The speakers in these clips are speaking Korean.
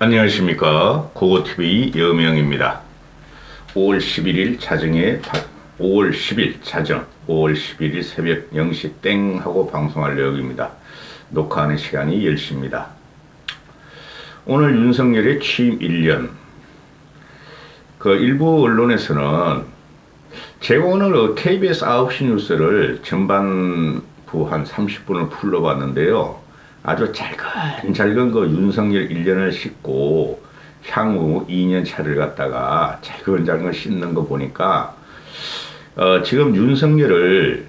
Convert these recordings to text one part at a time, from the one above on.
안녕하십니까. 고고TV 여명입니다. 5월 11일 자정에 5월 10일 자정 5월 11일 새벽 0시 땡 하고 방송할 내역입니다. 녹화하는 시간이 10시입니다. 오늘 윤석열의 취임 1년. 일부 언론에서는 제가 오늘 KBS 9시 뉴스를 전반부 한 30분을 풀러봤는데요. 아주 잘근잘근 윤석열 1년을 싣고 향후 2년 차를 갖다가 잘근잘근 싣는 거 보니까 지금 윤석열을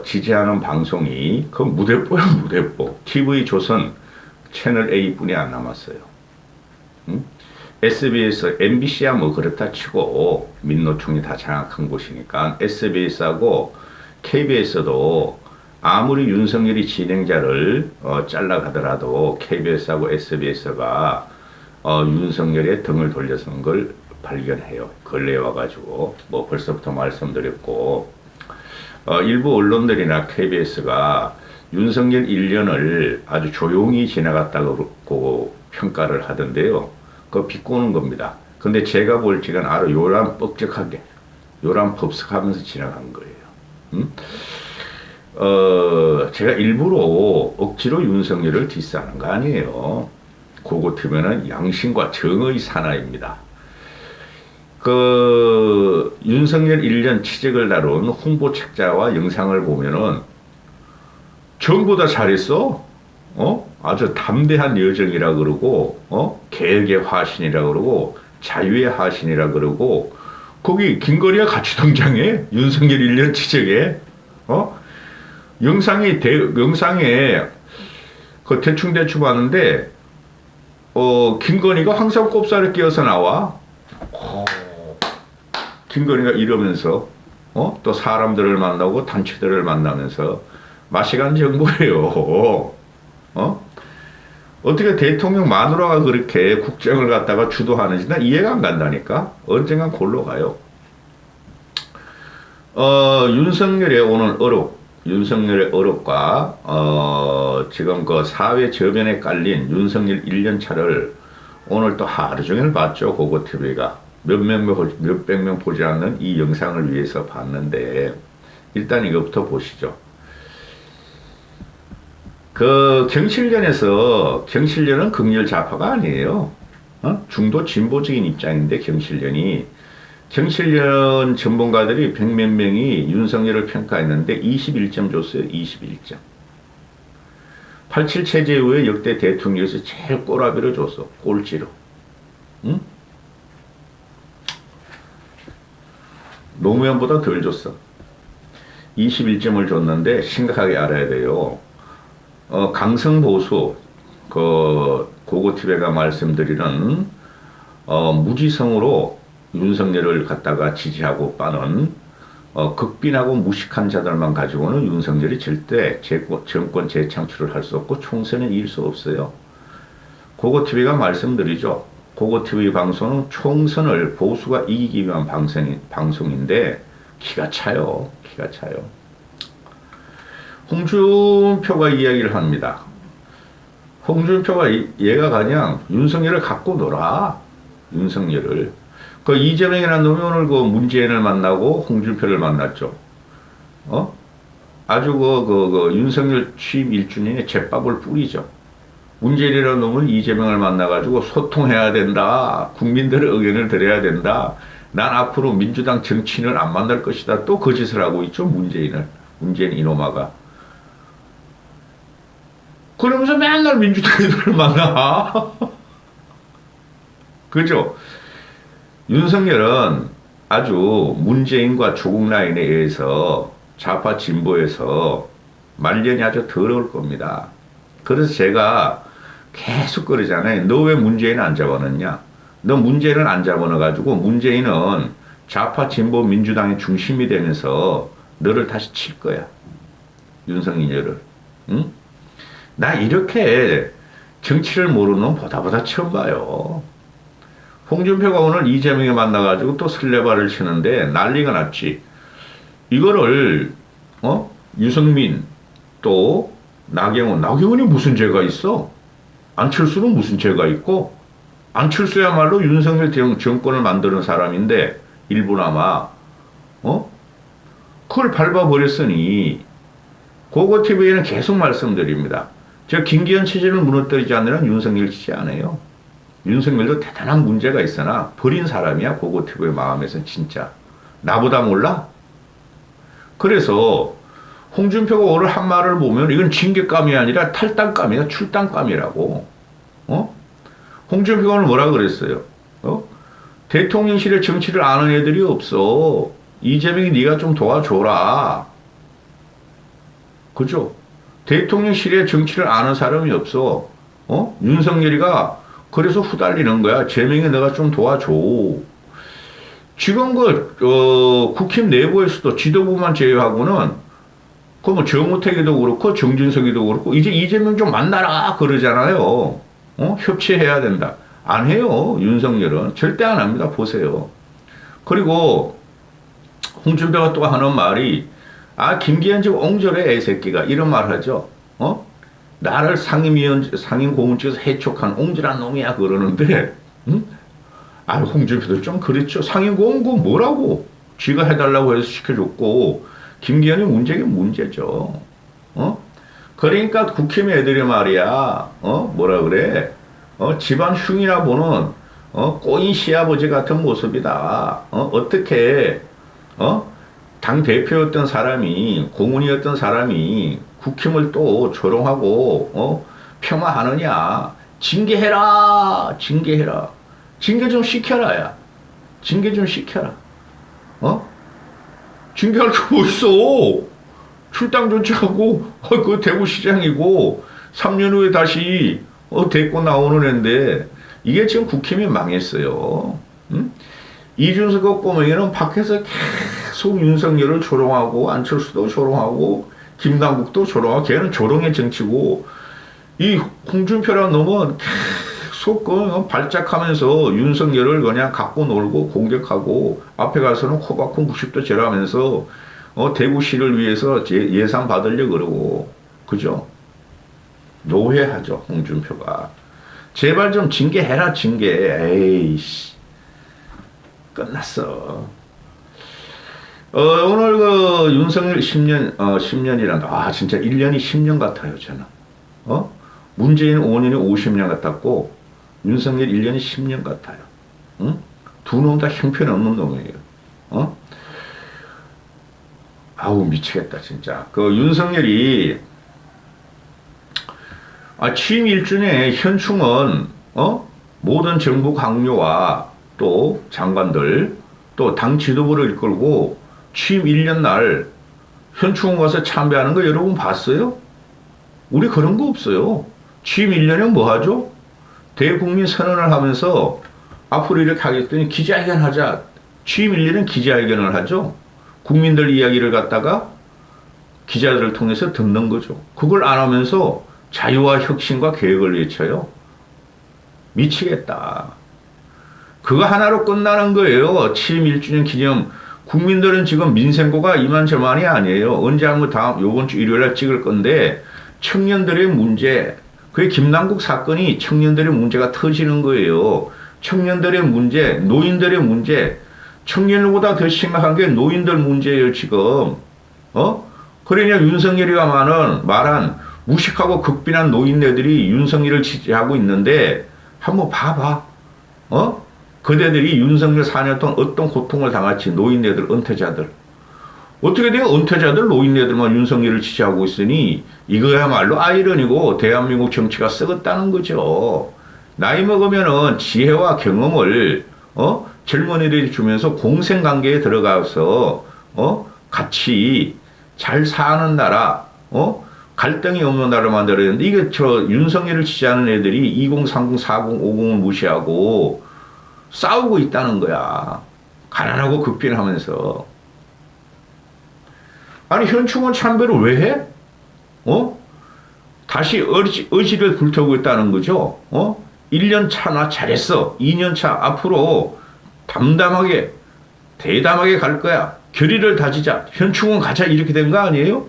지지하는 방송이 그 무대뽀야 무대뽀. TV조선 채널 A뿐이 안 남았어요. 응? SBS, MBC야 뭐 그렇다 치고 민노총이 다 장악한 곳이니까 SBS하고 KBS도 아무리 윤석열이 진행자를 잘라가더라도 KBS하고 SBS가 윤석열의 등을 돌려서는 걸 발견해요. 근래에 와가지고 뭐 벌써부터 말씀드렸고 일부 언론들이나 KBS가 윤석열 1년을 아주 조용히 지나갔다고 평가를 하던데요. 그거 비꼬는 겁니다. 근데 제가 볼 적은 아주 요란뻑적하게 요란법석하면서 지나간 거예요. 음? 제가 일부러 억지로 윤석열을 디스하는 거 아니에요. 고고TV는 양심과 정의 사나이입니다. 윤석열 1년 취직을 다룬 홍보책자와 영상을 보면은 전부 다 잘했어. 아주 담대한 여정이라 그러고, 개혁의 화신이라 그러고, 자유의 화신이라 그러고, 거기 김건희가 같이 등장해. 윤석열 1년 취직에. 영상에 대충 하는데 김건희가 항상 꼽살을 끼워서 나와. 김건희가 이러면서 또 사람들을 만나고 단체들을 만나면서 마시간 정보예요. 어떻게 대통령 마누라가 그렇게 국정을 갖다가 주도하는지 나 이해가 안 간다니까. 언젠간 골로 가요. 윤석열의 어록과 지금 그 사회 저변에 깔린 윤석열 1년 차를 오늘 또 하루 종일 봤죠. 고고TV가 몇백 명 보지 않는 이 영상을 위해서 봤는데 일단 이것부터 보시죠. 경실련은 극렬 좌파가 아니에요. 중도 진보적인 입장인데 경실련 전문가들이 100몇 명이 윤석열을 평가했는데 21점 줬어요. 21점. 87 체제 이후에 역대 대통령에서 제일 꼬라비를 줬어. 꼴찌로. 응? 노무현보다 덜 줬어. 21점을 줬는데 심각하게 알아야 돼요. 강성보수, 고고TV가 말씀드리는 무지성으로 윤석열을 갖다가 지지하고 빠는 극빈하고 무식한 자들만 가지고는 윤석열이 절대 정권 재창출을 할 수 없고 총선에 이길 수 없어요. 고고TV가 말씀드리죠. 고고TV 방송은 총선을 보수가 이기기 위한 방송인데 기가 차요. 홍준표가 이야기를 합니다. 홍준표가 얘가 그냥 윤석열을 갖고 놀아. 윤석열을. 이재명이라는 놈이 오늘 문재인을 만나고 홍준표를 만났죠. 아주 윤석열 취임 1주년에 제밥을 뿌리죠. 문재인이라는 놈은 이재명을 만나가지고 소통해야 된다. 국민들의 의견을 들어야 된다. 난 앞으로 민주당 정치인을 안 만날 것이다. 또 그 짓을 하고 있죠. 문재인 이놈아가. 그러면서 맨날 민주당 애들을 만나. 그죠? 윤석열은 아주 문재인과 조국 라인에 의해서 좌파 진보에서 말년이 아주 더러울 겁니다. 그래서 제가 계속 그러잖아요. 너 왜 문재인 안 잡아넣냐? 너 문재인을 안 잡아넣어가지고 문재인은 좌파 진보 민주당의 중심이 되면서 너를 다시 칠 거야. 윤석열을. 응? 나 이렇게 정치를 모르는 놈 보다 처음 봐요. 홍준표가 오늘 이재명에 만나가지고 또 설레발을 치는데 난리가 났지. 이거를 유승민 또 나경원이 무슨 죄가 있어? 안철수는 무슨 죄가 있고, 안철수야말로 윤석열 정권을 만드는 사람인데, 일부나마, 어? 그걸 밟아버렸으니, 고고TV에는 계속 말씀드립니다. 제가 김기현 체제를 무너뜨리지 않는 한 윤석열 지지 안 해요. 윤석열도 대단한 문제가 있으나 버린 사람이야. 고고TV의 마음에서는 진짜. 나보다 몰라? 그래서 홍준표가 오늘 한 말을 보면 이건 징계감이 아니라 탈당감이야. 출당감이라고. 홍준표가 오늘 뭐라 그랬어요? 대통령실의 정치를 아는 애들이 없어. 이재명이 네가 좀 도와줘라. 그죠? 대통령실의 정치를 아는 사람이 없어. 윤석열이가 그래서 후달리는 거야. 재명이 내가 좀 도와줘. 지금 국힘 내부에서도 지도부만 제외하고는 뭐 정우택이도 그렇고 정진석이도 그렇고 이제 이재명 좀 만나라 그러잖아요. 협치해야 된다. 안 해요. 윤석열은 절대 안 합니다. 보세요. 그리고 홍준표가 또 하는 말이 김기현 지금 옹졸해 애새끼가 이런 말 하죠. 나를 상임고문직에서 해촉한 옹졸한 놈이야 그러는데 홍준표도 좀 그렇죠. 상임고문 뭐라고 쥐가 해달라고 해서 시켜줬고 김기현이 문제긴 문제죠. 그러니까 국힘 애들이 말이야 뭐라 그래 집안 흉이나 보는 꼬인 시아버지 같은 모습이다. 어떻게 당 대표였던 사람이 고문이었던 사람이 국힘을 또 조롱하고 폄하하느냐. 징계해라. 징계해라. 징계 좀 시켜라. 야. 징계 좀 시켜라. 징계할 게 뭐 있어. 출당 조치하고 그 대구시장이고 3년 후에 다시 데리고 나오는 애인데 이게 지금 국힘이 망했어요. 응? 이준석 꼬맹이는 밖에서 계속 윤석열을 조롱하고 안철수도 조롱하고 김남국도 조롱하고 걔는 조롱의 정치고 이 홍준표라는 놈은 계속 발작하면서 윤석열을 그냥 갖고 놀고 공격하고 앞에 가서는 호박콩 90도 절하면서 대구시를 위해서 예산 받으려고 그러고 그죠? 노회하죠 홍준표가. 제발 좀 징계해라 징계. 에이씨 끝났어. 오늘 윤석열 10년이란다. 진짜 1년이 10년 같아요 저는. 문재인 5년이 50년 같았고 윤석열 1년이 10년 같아요. 응? 두 놈 다 형편없는 놈이에요. 아우 미치겠다 진짜. 윤석열이 취임 1주년에 현충원 모든 정부 강요와 또 장관들 또 당 지도부를 이끌고 취임 1년 날 현충원 가서 참배하는 거 여러분 봤어요? 우리 그런 거 없어요. 취임 1년에 뭐 하죠? 대국민 선언을 하면서 앞으로 이렇게 하겠더니 기자회견 하자. 취임 1년은 기자회견을 하죠. 국민들 이야기를 갖다가 기자들을 통해서 듣는 거죠. 그걸 안 하면서 자유와 혁신과 계획을 외쳐요. 미치겠다. 그거 하나로 끝나는 거예요. 취임 1주년 기념. 국민들은 지금 민생고가 이만저만이 아니에요. 언제 한번 요번 주 일요일에 찍을 건데 청년들의 문제. 그게 김남국 사건이 청년들의 문제가 터지는 거예요. 청년들의 문제, 노인들의 문제. 청년보다 더 심각한 게 노인들 문제예요, 지금. 그러냐, 윤석열이가 말한 무식하고 극빈한 노인네들이 윤석열을 지지하고 있는데, 한번 봐봐. 그대들이 윤석열 4년 동안 어떤 고통을 당할지, 노인네들, 은퇴자들. 어떻게 돼요? 은퇴자들, 노인네들만 윤석열을 지지하고 있으니, 이거야말로 아이러니고, 대한민국 정치가 썩었다는 거죠. 나이 먹으면은 지혜와 경험을, 젊은이들이 주면서 공생관계에 들어가서 같이 잘 사는 나라, 갈등이 없는 나라를 만들어야 되는데 이게 윤석열을 지지하는 애들이 2030, 40, 50을 무시하고 싸우고 있다는 거야. 가난하고 극빈하면서. 아니 현충원 참배를 왜 해? 다시 의지를 불태우고 있다는 거죠. 1년 차 나 잘했어. 2년 차 앞으로 담담하게 대담하게 갈 거야. 결의를 다지자. 현충원 가자 이렇게 된 거 아니에요?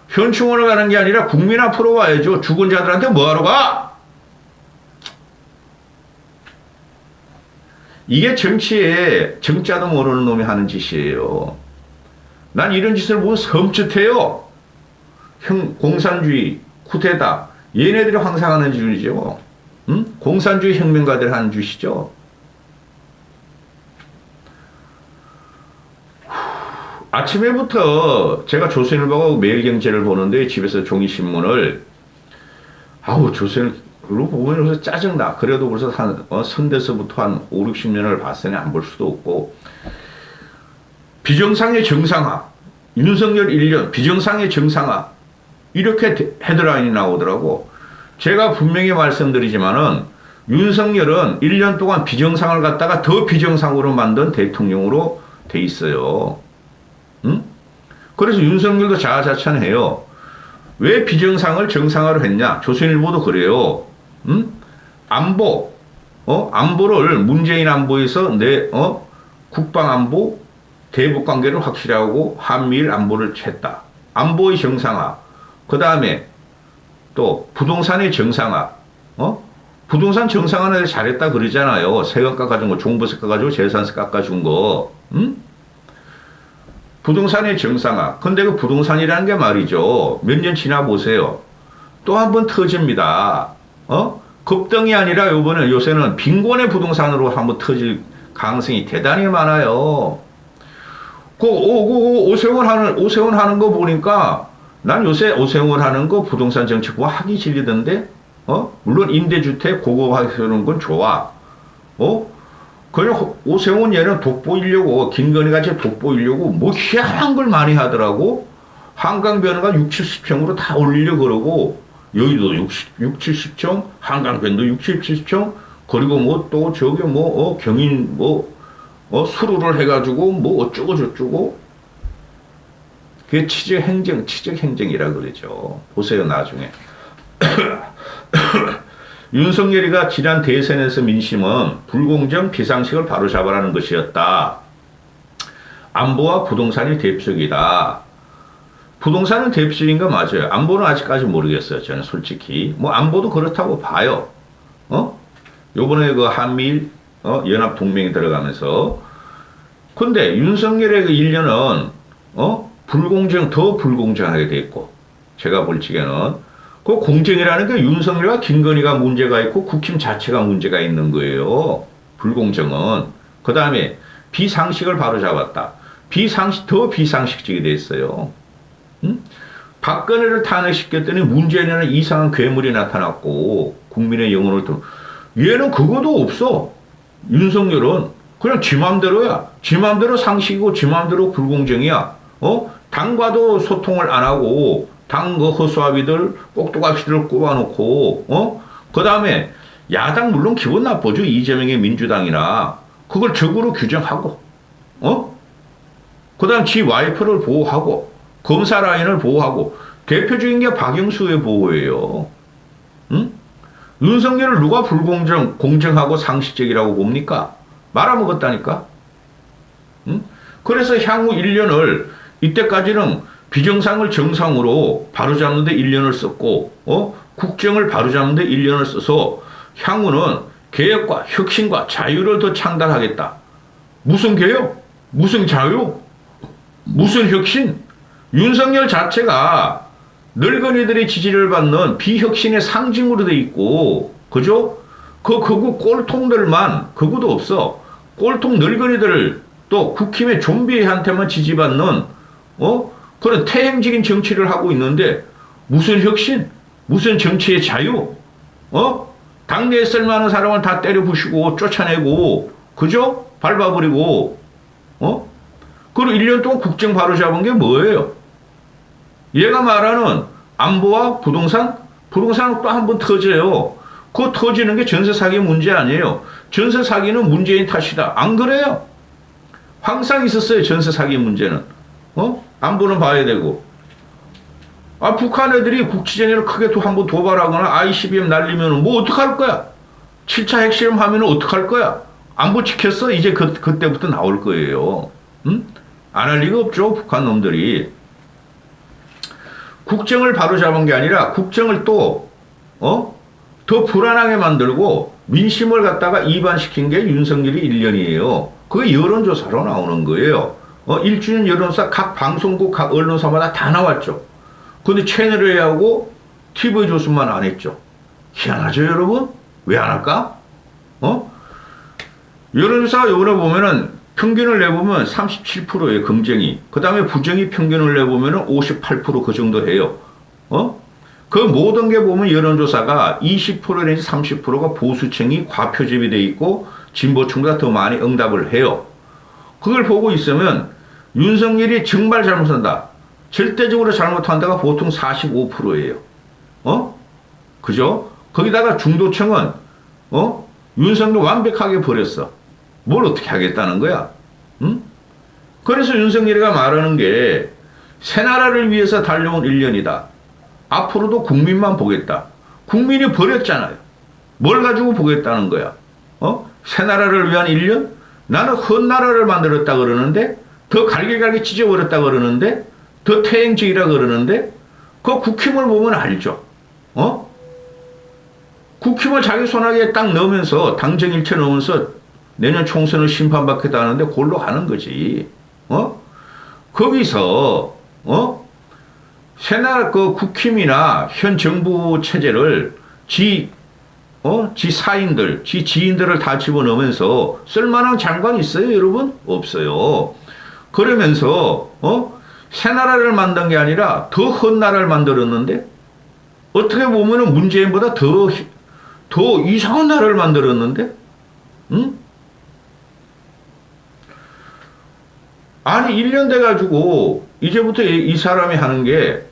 현충원을 가는 게 아니라 국민 앞으로 와야죠. 죽은 자들한테 뭐하러 가? 이게 정치에 정자도 모르는 놈이 하는 짓이에요. 난 이런 짓을 보면 섬찟해요. 공산주의, 쿠데타, 얘네들이 황상하는 짓이죠. 응? 공산주의 혁명가들 하는 짓이죠. 아침에부터 제가 조선일보하고 매일경제를 보는데 집에서 종이신문을 아우 조선일보 보면서 짜증나. 그래도 벌써 선대서부터 한 5, 60년을 봤으니 안 볼 수도 없고 비정상의 정상화 윤석열 1년 비정상의 정상화 이렇게 헤드라인이 나오더라고. 제가 분명히 말씀드리지만은 윤석열은 1년 동안 비정상을 갖다가 더 비정상으로 만든 대통령으로 돼 있어요. 응? 그래서 윤석열도 자아자찬해요. 왜 비정상을 정상화로 했냐? 조선일보도 그래요. 응? 안보를 문재인 안보에서 국방 안보, 대북 관계를 확실하고 한미일 안보를 했다. 안보의 정상화. 그 다음에 또 부동산의 정상화. 부동산 정상화는 잘했다 그러잖아요. 세금 깎아준 거, 종부세 깎아주고 재산세 깎아준 거. 응? 부동산의 정상화. 근데 그 부동산이라는 게 말이죠. 몇 년 지나 보세요. 또 한 번 터집니다. 급등이 아니라 요새는 빈곤의 부동산으로 한번 터질 가능성이 대단히 많아요. 오세훈 하는 거 보니까 난 요새 오세훈 하는 거 부동산 정책 뭐 하기 질리던데? 물론 임대주택 고급화하는 건 좋아. 그냥 오세훈 얘는 돋보이려고, 김건희 같이 돋보이려고 뭐 희한한 걸 많이 하더라고. 한강변호가 60, 70평으로 다 올리려고 그러고, 여의도 60, 70평, 한강변도 60, 70평, 그리고 또 경인 수루를 해가지고 어쩌고저쩌고. 그게 치적행정이라 그러죠. 보세요, 나중에. 윤석열이가 지난 대선에서 민심은 불공정 비상식을 바로잡아라는 것이었다. 안보와 부동산이 대표적이다. 부동산은 대표적인 거 맞아요. 안보는 아직까지 모르겠어요. 저는 솔직히. 안보도 그렇다고 봐요. 요번에 그 한미일 연합 동맹이 들어가면서. 근데 윤석열의 그 1년은 더 불공정하게 돼 있고, 제가 볼 적에는 그 공정이라는 게 윤석열과 김건희가 문제가 있고 국힘 자체가 문제가 있는 거예요. 불공정은. 그 다음에 비상식을 바로잡았다. 더 비상식적이 됐어요. 응? 박근혜를 탄핵시켰더니 문재인에는 이상한 괴물이 나타났고 국민의 영혼을 얘는 그거도 없어. 윤석열은 그냥 지 맘대로야. 지 맘대로 상식이고 지 맘대로 불공정이야. 당과도 소통을 안 하고 당 허수아비들, 꼭두각시들을 꼽아놓고, 그 다음에 야당 물론 기분 나쁘죠. 이재명의 민주당이나. 그걸 적으로 규정하고, 그 다음 지 와이프를 보호하고, 검사 라인을 보호하고, 대표적인 게 박영수의 보호예요. 응? 윤석열을 누가 공정하고 상식적이라고 봅니까? 말아먹었다니까? 응? 그래서 향후 1년을, 이때까지는 비정상을 정상으로 바로잡는데 1년을 썼고, 국정을 바로잡는데 1년을 써서 향후는 개혁과 혁신과 자유를 더 창달하겠다. 무슨 개혁? 무슨 자유? 무슨 혁신? 윤석열 자체가 늙은이들의 지지를 받는 비혁신의 상징으로 돼 있고, 그죠? 그거 꼴통들만, 그거도 없어. 꼴통 늙은이들을 또 국힘의 좀비한테만 지지받는, 그런 태행적인 정치를 하고 있는데 무슨 혁신? 무슨 정치의 자유? 당내에 쓸만한 사람을 다 때려 부시고 쫓아내고 그죠? 밟아버리고 그리고 1년 동안 국정 바로잡은 게 뭐예요? 얘가 말하는 안보와 부동산은 또 한 번 터져요. 그거 터지는 게 전세 사기 문제 아니에요. 전세 사기는 문재인 탓이다. 안 그래요? 항상 있었어요. 전세 사기 문제는. 안보는 봐야 되고. 북한 애들이 국지전에를 크게 한번 도발하거나 ICBM 날리면 어떡할 거야? 7차 핵실험 하면 어떡할 거야? 안보 지켰어? 이제 그때부터 나올 거예요. 응? 안 할 리가 없죠. 북한 놈들이. 국정을 바로잡은 게 아니라 국정을 또 더 불안하게 만들고 민심을 갖다가 이반시킨 게 윤석열이 1년이에요. 그게 여론조사로 나오는 거예요. 1주년 여론조사 각 방송국, 각 언론사마다 다 나왔죠. 근데 채널A 하고 TV 조선만 안 했죠. 희한하죠, 여러분? 왜 안 할까? 여론조사 요번에 보면은 평균을 내보면 37%예요, 긍정이. 그 다음에 부정이 평균을 내보면은 58%그 정도 해요. 그 모든 게 보면 여론조사가 20% 내지 30%가 보수층이 과표집이 돼 있고 진보층보다 더 많이 응답을 해요. 그걸 보고 있으면 윤석열이 정말 잘못한다. 절대적으로 잘못한다가 보통 45%예요. 그죠? 거기다가 중도층은 윤석열 완벽하게 버렸어. 뭘 어떻게 하겠다는 거야? 응? 그래서 윤석열이가 말하는 게 새나라를 위해서 달려온 1년이다. 앞으로도 국민만 보겠다. 국민이 버렸잖아요. 뭘 가지고 보겠다는 거야? 새나라를 위한 1년? 나는 헛나라를 만들었다 그러는데, 더 갈기갈기 찢어버렸다 그러는데, 더 퇴행적이라 그러는데, 그 국힘을 보면 알죠. 국힘을 자기 손아귀에 딱 넣으면서, 당정일체 넣으면서 내년 총선을 심판받겠다 하는데 골로 가는 거지. 거기서, 새나라 그 국힘이나 현 정부 체제를 지 사인들, 지 지인들을 다 집어넣으면서 쓸만한 장관이 있어요, 여러분? 없어요. 그러면서, 새나라를 만든 게 아니라 더 헛나라를 만들었는데, 어떻게 보면은 문재인보다 더 이상한 나라를 만들었는데, 응? 아니, 1년 돼가지고, 이제부터 이 사람이 하는 게,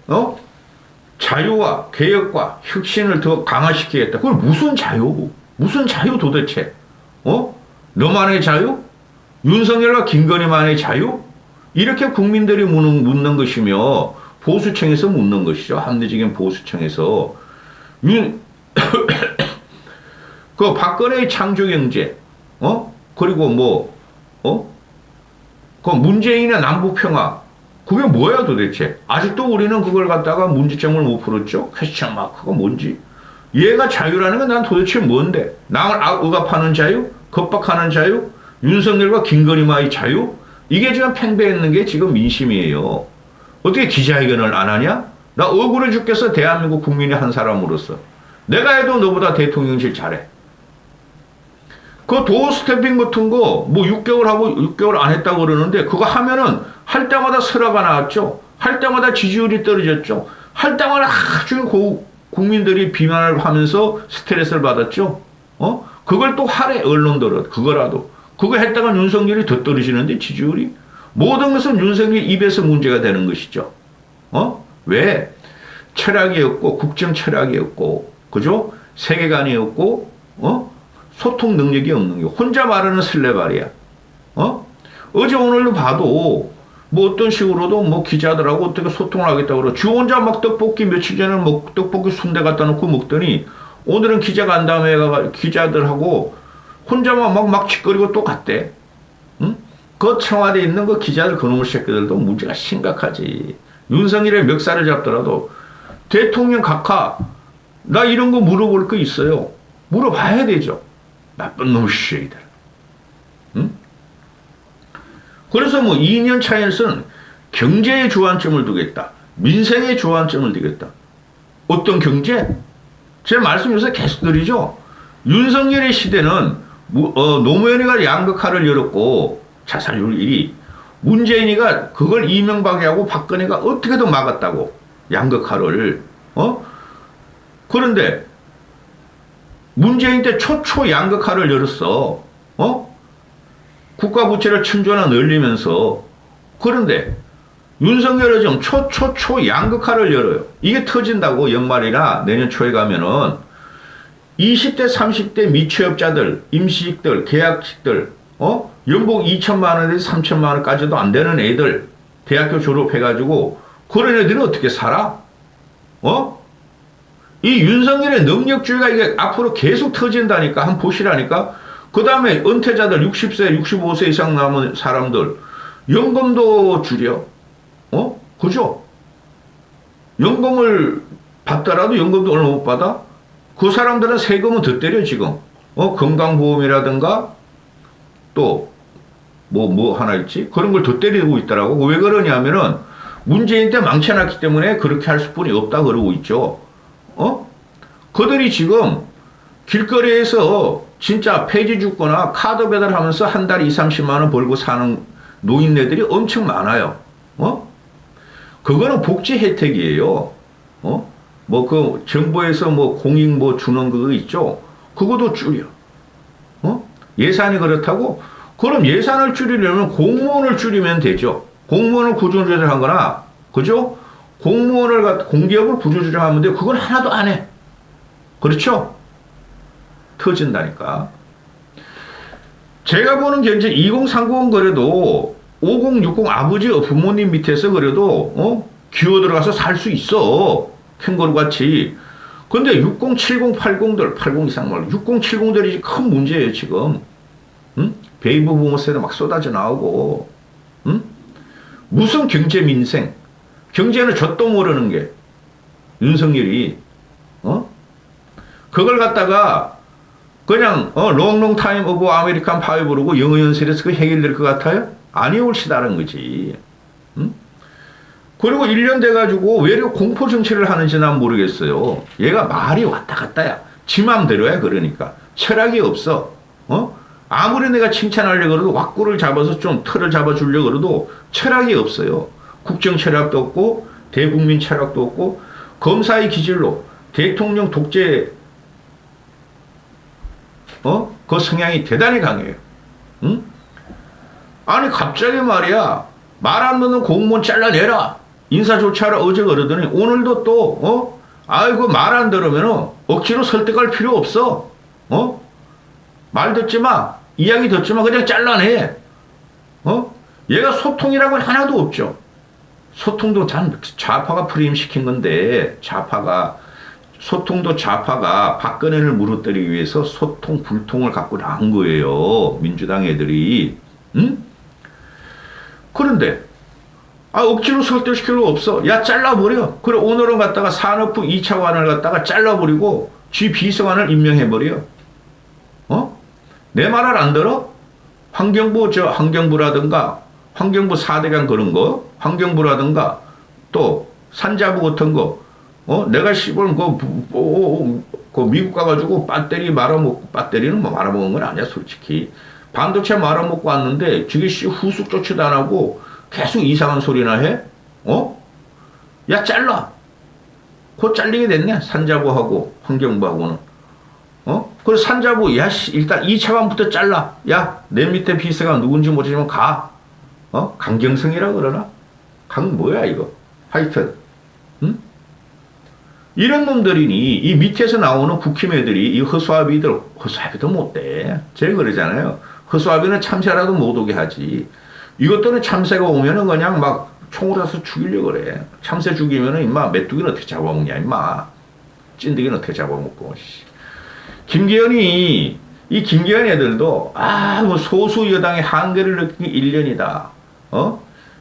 자유와 개혁과 혁신을 더 강화시키겠다. 그걸 무슨 자유? 무슨 자유 도대체? 너만의 자유? 윤석열과 김건희만의 자유? 이렇게 국민들이 묻는 것이며, 보수층에서 묻는 것이죠. 합리적인 보수층에서. 그 박근혜의 창조경제, 그리고 그 문재인의 남북평화, 그게 뭐야 도대체? 아직도 우리는 그걸 갖다가 문제점을 못 풀었죠? 퀘스천 마크가 뭔지. 얘가 자유라는 건 난 도대체 뭔데? 남을 억압하는 자유? 겁박하는 자유? 윤석열과 김건희와의 자유? 이게 지금 팽배했는 게 지금 민심이에요. 어떻게 기자회견을 안 하냐? 나 억울해 죽겠어, 대한민국 국민의 한 사람으로서. 내가 해도 너보다 대통령실 잘해. 그 도어 스탬핑 같은 거, 6개월 하고 6개월 안 했다고 그러는데, 그거 하면은 할 때마다 설화가 나왔죠. 할 때마다 지지율이 떨어졌죠. 할 때마다 아주 국민들이 비난을 하면서 스트레스를 받았죠. 그걸 또 하래, 언론들은. 그거라도. 그거 했다가 윤석열이 더 떨어지는데, 지지율이. 모든 것은 윤석열 입에서 문제가 되는 것이죠. 왜? 철학이 없고, 국정 철학이 없고, 그죠? 세계관이 없고, 소통 능력이 없는 게 혼자 말하는 설레발이야. 어제 오늘도 봐도 어떤 식으로도 기자들하고 어떻게 소통을 하겠다고 그러고 지 혼자 막 떡볶이 며칠 전에 떡볶이 순대 갖다 놓고 먹더니 오늘은 기자 간 다음에 기자들하고 혼자만 막 짓거리고 또 갔대. 응? 그 청와대에 있는 그 기자들 그놈의 새끼들도 문제가 심각하지. 윤석열의 멱살을 잡더라도 대통령 각하 나 이런 거 물어볼 거 있어요. 물어봐야 되죠. 나쁜 놈 새끼들. 응? 그래서 2년 차에서는 경제의 주안점을 두겠다. 민생의 주안점을 두겠다. 어떤 경제? 제 말씀 요새 계속 드리죠. 윤석열의 시대는 노무현이가 양극화를 열었고 자살률 1위. 문재인이가 그걸 이명박이 하고 박근혜가 어떻게든 막았다고. 양극화를. 그런데 문재인 때 초초 양극화를 열었어. 국가 부채를 1,000조나 늘리면서. 그런데 윤석열은 지금 초초 양극화를 열어요. 이게 터진다고 연말이나 내년 초에 가면은 20대 30대 미취업자들, 임시직들, 계약직들, 연봉 2천만 원에서 3천만 원까지도 안 되는 애들 대학교 졸업해가지고 그런 애들은 어떻게 살아? 이 윤석열의 능력주의가 이게 앞으로 계속 터진다니까. 한번 보시라니까. 그 다음에 은퇴자들 60세, 65세 이상 남은 사람들 연금도 줄여. 그죠? 연금을 받더라도 연금도 얼마 못 받아? 그 사람들은 세금은 더 때려 지금. 건강보험이라든가 또 뭐 하나 있지? 그런 걸 더 때리고 있더라고. 왜 그러냐면은 문재인 때 망쳐놨기 때문에 그렇게 할 수뿐이 없다 그러고 있죠. 그들이 지금 길거리에서 진짜 폐지 죽거나 카드 배달하면서 한 달에 2, 30만 원 벌고 사는 노인네들이 엄청 많아요. 그거는 복지 혜택이에요. 뭐 그 정부에서 뭐 공익 뭐 주는 그거 있죠. 그것도 줄여. 예산이 그렇다고? 그럼 예산을 줄이려면 공무원을 줄이면 되죠. 공무원을 구조조정하거나, 그죠? 공기업을 구조조정하면 돼. 그건 하나도 안 해. 그렇죠? 터진다니까. 제가 보는 견제 2030은 그래도 5060 아버지 부모님 밑에서 그래도 기어 들어가서 살 수 있어. 캥거루 같이. 근데 60, 70, 80들, 80 이상 말고 60, 70들이 큰 문제예요 지금. 응? 베이비 부모 세대 막 쏟아져 나오고. 응? 무슨 경제 민생? 경제는 젖도 모르는 게 윤석열이 그걸 갖다가 그냥 롱롱 타임 오브 아메리칸 파이 부르고 영어 연설에서 그 해결될 것 같아요? 아니 옳시다는 거지. 응? 그리고 1년 돼가지고 왜 이렇게 공포 정치를 하는지 난 모르겠어요. 얘가 말이 왔다 갔다야. 지 맘대로야 그러니까. 철학이 없어. 아무리 내가 칭찬하려고 그래도 왁구를 잡아서 좀 틀을 잡아주려고 그래도 철학이 없어요. 국정 철학도 없고 대국민 철학도 없고 검사의 기질로 대통령 독재 그 성향이 대단히 강해요. 응? 아니 갑자기 말이야 말 안 듣는 공무원 잘라내라 인사조치하라 어제 그러더니 오늘도 또 아이고 말 안 들으면 억지로 설득할 필요 없어. 말 듣지 마 이야기 듣지 마 그냥 잘라내. 얘가 소통이라고는 하나도 없죠. 소통도 좌파가 프레임시킨 건데 소통도 좌파가 박근혜를 무너뜨리기 위해서 소통 불통을 갖고 나온 거예요. 민주당 애들이. 응? 그런데 억지로 설득시킬 거 없어. 야 잘라버려. 그래 오늘은 갖다가 산업부 2차관을 갖다가 잘라버리고 쥐 비서관을 임명해버려. 내 말을 안 들어? 환경부라든가 환경부 4대강 그런 거 환경부라든가 또 산자부 같은 거 내가 씨발 그 미국 가가지고 배터리는 뭐 말아먹은 건 아니야 솔직히. 반도체 말아먹고 왔는데 저게 후숙 조치도 안 하고 계속 이상한 소리나 해? 야 잘라. 곧 잘리게 됐네 산자부하고 환경부하고는. 그래서 산자부 야 일단 2차관부터 잘라. 야 내 밑에 비서가 누군지 모르지만 가. 강경성이라 그러나? 뭐야 이거. 하여튼 이런 놈들이니 이 밑에서 나오는 국힘애들이 이 허수아비도 못돼. 제가 그러잖아요. 허수아비는 참새라도 못 오게 하지. 이것들은 참새가 오면은 그냥 막 총으로 쏴서 죽이려고 그래. 참새 죽이면은 임마 메뚜기는 어떻게 잡아먹냐 임마. 찐득이는 어떻게 잡아먹고. 이 김기현 애들도 뭐 소수 여당의 한계를 느낀 게 1년이다.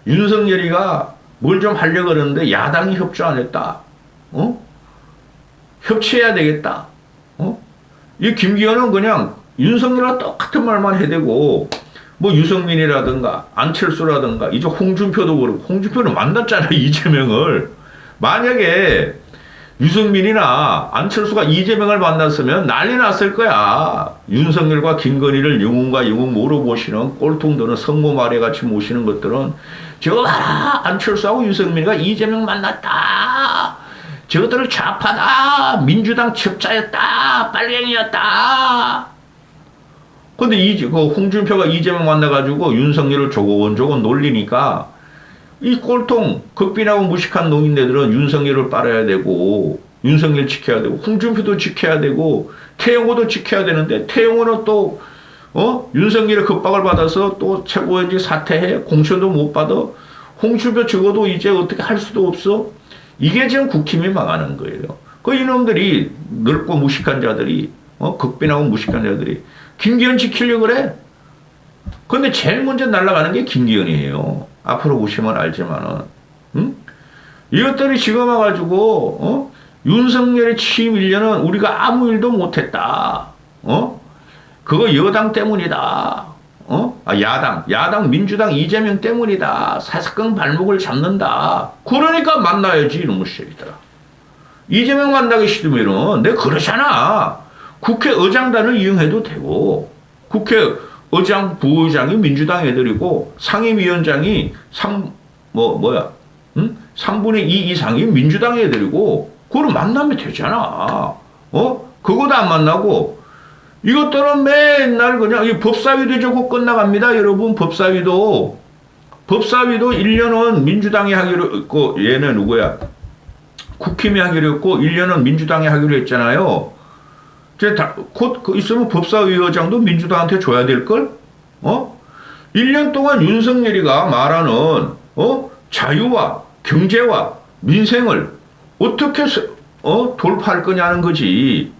윤석열이가 뭘 좀 하려고 그러는데 야당이 협조 안 했다. 협치해야 되겠다. 이 김기현은 그냥 윤석열과 똑같은 말만 해대고 뭐 유승민이라든가 안철수라든가 이제 홍준표도 그렇고 홍준표는 만났잖아 이재명을. 만약에 유승민이나 안철수가 이재명을 만났으면 난리 났을 거야. 윤석열과 김건희를 영웅과 영웅 모르보시는 꼴통들은 성모 마리아같이 모시는 것들은 저거 봐라 안철수하고 유승민이가 이재명 만났다. 저것들은 좌파다. 민주당 첩자였다. 빨갱이였다. 근데 그 홍준표가 이재명 만나가지고 윤석열을 조곤조곤 놀리니까 이 꼴통 극빈하고 무식한 농인네들은 윤석열을 빨아야 되고 윤석열 지켜야 되고 홍준표도 지켜야 되고 태영호도 지켜야 되는데 태영호는 또 윤석열의 겁박을 받아서 또 최고위원직 사퇴해 공천도 못 받아. 홍준표 적어도 이제 어떻게 할 수도 없어. 이게 지금 국힘이 망하는 거예요. 그 이놈들이 넓고 무식한 자들이 극빈하고 무식한 자들이 김기현 지키려고 그래. 근데 제일 먼저 날아가는 게 김기현이에요. 앞으로 보시면 알지만은, 이것들이 지금 와가지고, 윤석열의 취임 1년은 우리가 아무 일도 못했다. 그거 여당 때문이다. 야당, 민주당 이재명 때문이다. 사사건 발목을 잡는다. 그러니까 만나야지, 이놈의 새끼들아. 이재명 만나기 싫으면은, 내가 그러잖아. 국회의장단을 이용해도 되고, 국회의장, 부의장이 민주당 애들이고, 상임위원장이 3분의 2 이상이 민주당 애들이고, 그걸 만나면 되잖아. 그거도 안 만나고, 이것들은 맨날 그냥 이 법사위도 저거 끝나갑니다. 여러분 법사위도 1년은 민주당이 하기로 했고 얘는 누구야? 국힘이 하기로 했고 1년은 민주당이 하기로 했잖아요. 이제 곧 있으면 법사위원장도 민주당한테 줘야 될걸? 1년 동안 윤석열이가 말하는 자유와 경제와 민생을 어떻게 돌파할 거냐는 거지.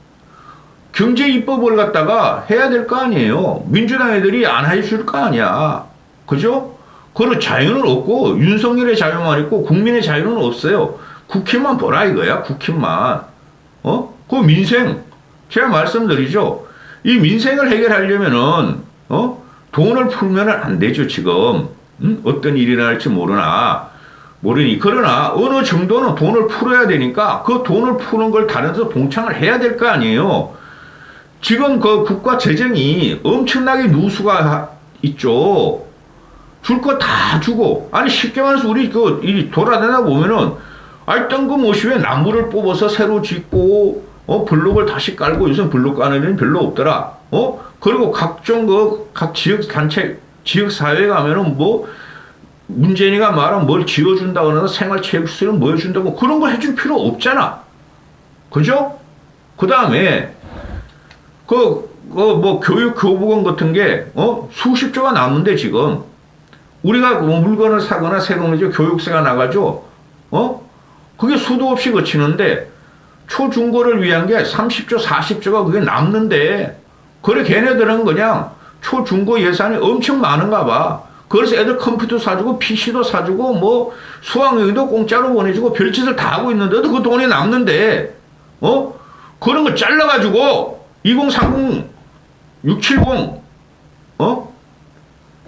경제 입법을 갖다가 해야 될 거 아니에요. 민주당 애들이 안 해줄 거 아니야. 그죠? 그런 자유는 없고 윤석열의 자유만 있고 국민의 자유는 없어요. 국힘만 보라 이거야. 국힘만. 그 민생 제가 말씀드리죠. 이 민생을 해결하려면은 돈을 풀면은 안 되죠. 지금 어떤 일이 날지 모르니 그러나 어느 정도는 돈을 풀어야 되니까 그 돈을 푸는 걸 다른 데서 봉창을 해야 될 거 아니에요. 지금 그 국가 재정이 엄청나게 누수가 있죠. 줄 거 다 주고. 아니, 쉽게 말해서 우리 이 돌아다니다 보면은, 뜬금없이 왜 나무를 뽑아서 새로 짓고, 블록을 다시 깔고, 요즘 블록 까는 데는 별로 없더라. 그리고 각종 각 지역 단체, 지역 사회에 가면은 문재인이가 말하면 뭘 지어준다 그러나 생활체육시설을 뭐 해준다고 그런 거 해줄 필요 없잖아. 그죠? 그 다음에, 교육교부금 같은 게, 수십 조가 남는데, 지금. 우리가 물건을 사거나 세금을 교육세가 나가죠? 그게 수도 없이 거치는데, 초중고를 위한 게 30조, 40조가 그게 남는데, 그래, 걔네들은 그냥 초중고 예산이 엄청 많은가 봐. 그래서 애들 컴퓨터 사주고, PC도 사주고, 수학여행도 공짜로 보내주고, 별짓을 다 하고 있는데도 그 돈이 남는데, 그런 거 잘라가지고, 2030, 670,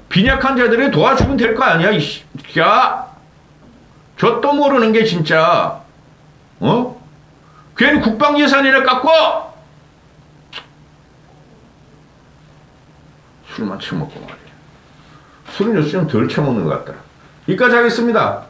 빈약한 자들이 도와주면 될 거 아니야, 야! 저 또 모르는 게 진짜, 괜히 국방 예산이나 깎고! 술만 처먹고 말이야. 술은 요새 좀 덜 처먹는 것 같더라. 여기까지 하겠습니다.